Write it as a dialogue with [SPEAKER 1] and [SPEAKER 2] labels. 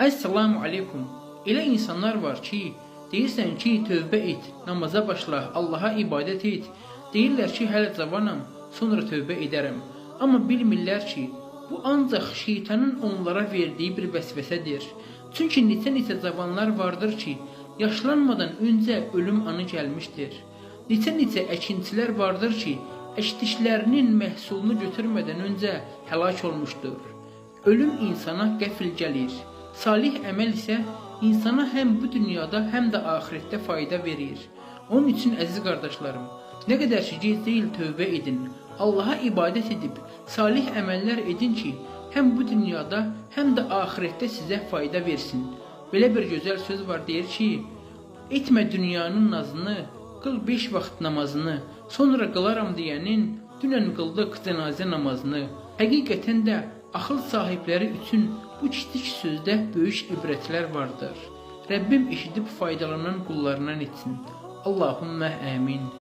[SPEAKER 1] Esselamu aleykum. Elə insanlar var ki, deyirsən ki, tövbə et, namaza başla, Allaha ibadət et. Deyirlər ki, hələ cavanam, sonra tövbə edərəm. Amma bilmirlər ki, bu ancaq şeytanın onlara verdiyi bir vəsvəsədir. Çünki neçə cavanlar vardır ki, yaşlanmadan öncə ölüm anı gəlmişdir. Neçə əkinçilər vardır ki, əkdiklərinin məhsulunu götürmədən öncə həlak olmuşdur. Ölüm insana qəfil gəlir. Salih əməl isə insana həm bu dünyada, həm də axirətdə fayda verir. Onun üçün əziz qardaşlarım, nə qədər ki gec deyil tövbə edin, Allaha ibadət edib, salih əməllər edin ki, həm bu dünyada, həm də axirətdə sizə fayda versin. Belə bir gözəl söz var, deyir ki, etmə dünyanın nazını, qıl 5 vaxt namazını, sonra qılaram deyənin, dünən qıldıq cənazə namazını. Həqiqətən də axıl sahibləri üçün bu kiçik sözdə böyük ibrətlər vardır. Rəbbim eşidib faydalanan qullarından etsin. Allahümmə əmin.